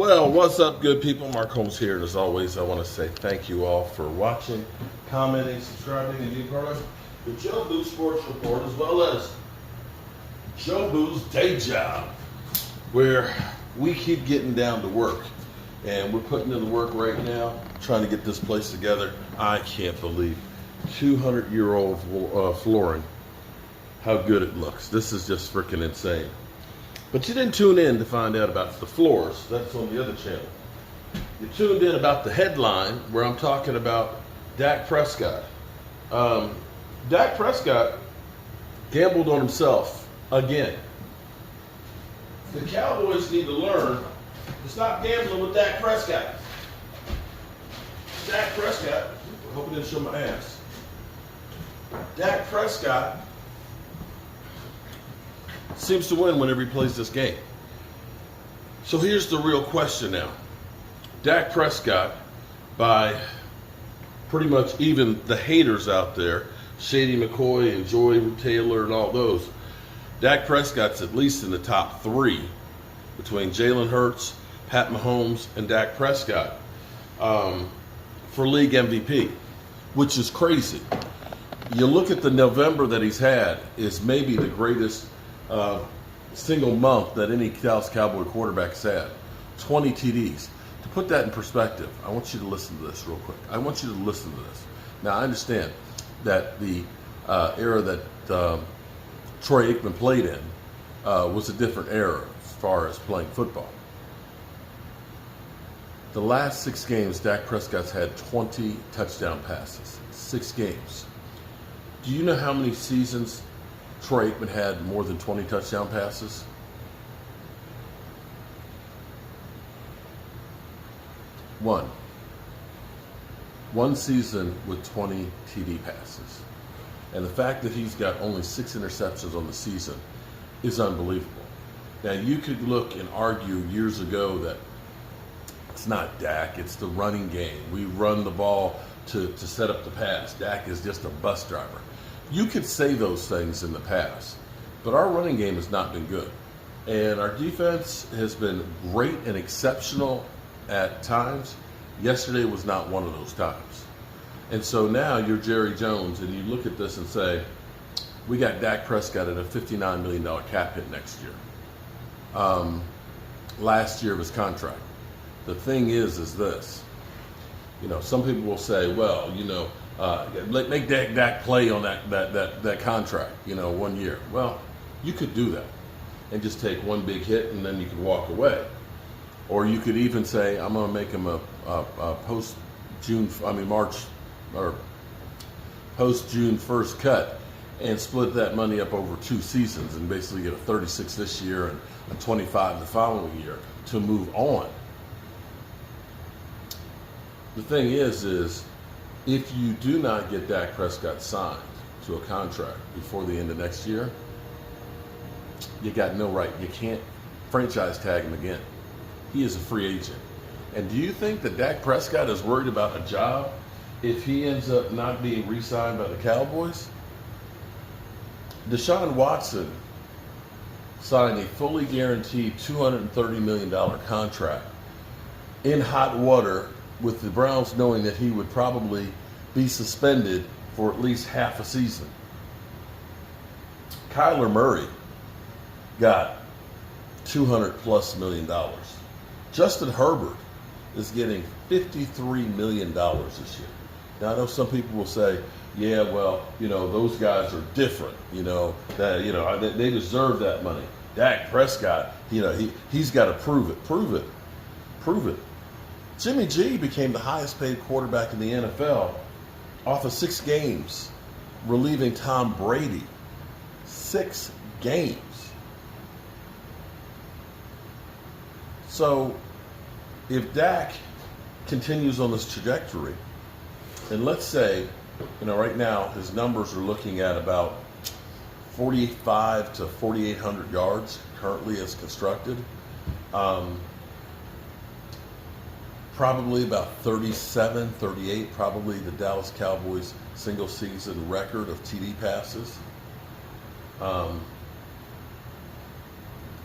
Well, what's up, good people? Mark Holmes here, and as always, I want to say thank you all for watching, commenting, subscribing, and being part of the Joe Boo Sports Report, as well as Joe Boo's day job, where we keep getting down to work, and we're putting in the work right now, trying to get this place together. I can't believe 200-year-old flooring, how good it looks. This is just freaking insane. But you didn't tune in to find out about the floors. That's on the other channel. You tuned in about the headline, where I'm talking about Dak Prescott. Dak Prescott gambled on himself again. The Cowboys need to learn to stop gambling with Dak Prescott. Dak Prescott, I hope it didn't show my ass. Dak Prescott seems to win whenever he plays this game. So here's the real question now. Dak Prescott, by pretty much even the haters out there, Shady McCoy and Joy Taylor and all those, Dak Prescott's at least in the top three between Jalen Hurts, Pat Mahomes, and Dak Prescott for league MVP, which is crazy. You look at the November that he's had is maybe the greatest single month that any Dallas Cowboy quarterback has had. 20 TDs. To put that in perspective, I want you to listen to this real quick. I want you to listen to this. Now, I understand that the era that Troy Aikman played in was a different era as far as playing football. The last 6 games, Dak Prescott's had 20 touchdown passes. 6 games. Do you know how many seasons Troy Aikman had more than 20 touchdown passes? One season with 20 TD passes. And the fact that he's got only 6 interceptions on the season is unbelievable. Now, you could look and argue years ago that it's not Dak, it's the running game. We run the ball to set up the pass. Dak is just a bus driver. You could say those things in the past, but our running game has not been good. And our defense has been great and exceptional at times. Yesterday was not one of those times. And so now you're Jerry Jones, and you look at this and say, we got Dak Prescott at a $59 million cap hit next year. Last year of his contract. The thing is this. You know, some people will say, well, you know, make Dak play on that contract, you know, 1 year. Well, you could do that and just take one big hit and then you could walk away. Or you could even say, I'm going to make him a March or post-June 1st cut and split that money up over 2 seasons and basically get a 36 this year and a 25 the following year to move on. The thing is if you do not get Dak Prescott signed to a contract before the end of next year, you got no right. You can't franchise tag him again. He is a free agent. And do you think that Dak Prescott is worried about a job if he ends up not being re-signed by the Cowboys? Deshaun Watson signed a fully guaranteed $230 million contract in hot water, with the Browns knowing that he would probably be suspended for at least half a season. Kyler Murray got $200+ million. Justin Herbert is getting $53 million this year. Now, I know some people will say, yeah, well, you know, those guys are different, you know, that, you know, they deserve that money. Dak Prescott, you know, he's got to prove it. Prove it. Jimmy G became the highest paid quarterback in the NFL off of 6 games, relieving Tom Brady. 6 games. So if Dak continues on this trajectory, and let's say, you know, right now his numbers are looking at about 4,500 to 4,800 yards currently as constructed. Probably about 37, 38, probably the Dallas Cowboys single season record of TD passes.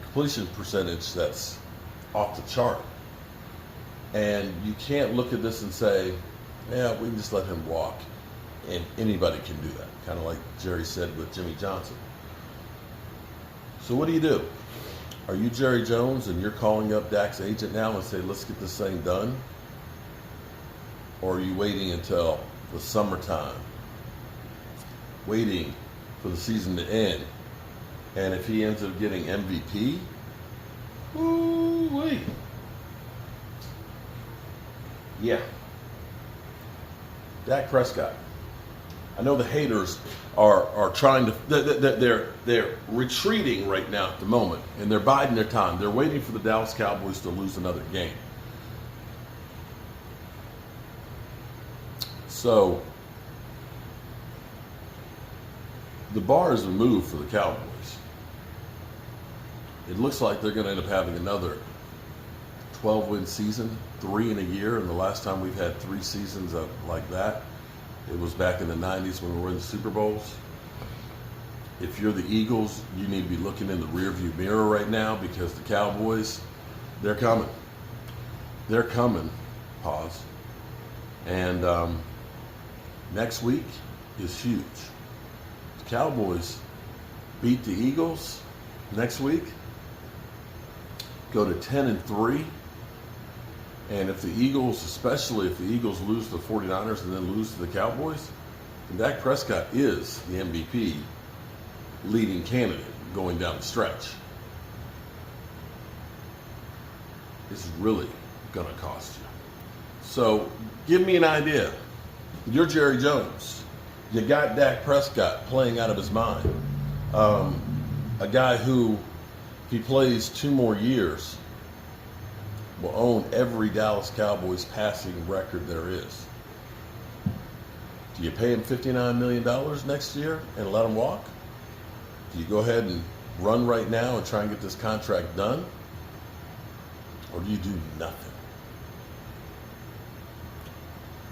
Completion percentage that's off the chart. And you can't look at this and say, yeah, we can just let him walk. And anybody can do that, kind of like Jerry said with Jimmy Johnson. So what do? Are you Jerry Jones and you're calling up Dak's agent now and say, let's get this thing done? Or are you waiting until the summertime, waiting for the season to end? And if he ends up getting MVP, woo-wee. Yeah. Dak Prescott. I know the haters are trying to, they're retreating right now at the moment, and they're biding their time. They're waiting for the Dallas Cowboys to lose another game. So, the bar is removed for the Cowboys. It looks like they're going to end up having another 12-win season, 3 in a year, and the last time we've had 3 seasons like that, it was back in the 90s when we were in the Super Bowls. If you're the Eagles, you need to be looking in the rearview mirror right now, because the Cowboys, they're coming. They're coming. Pause. And next week is huge. The Cowboys beat the Eagles next week, go to 10-3. And if the Eagles, especially if the Eagles lose to the 49ers and then lose to the Cowboys, then Dak Prescott is the MVP leading candidate going down the stretch. It's really going to cost you. So give me an idea. You're Jerry Jones. You got Dak Prescott playing out of his mind. A guy who, if he plays 2 more years, will own every Dallas Cowboys passing record there is. Do you pay him $59 million next year and let him walk? Do you go ahead and run right now and try and get this contract done? Or do you do nothing?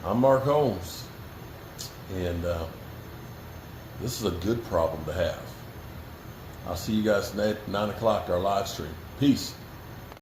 I'm Mark Holmes, and this is a good problem to have. I'll see you guys tonight at 9 o'clock, our live stream. Peace.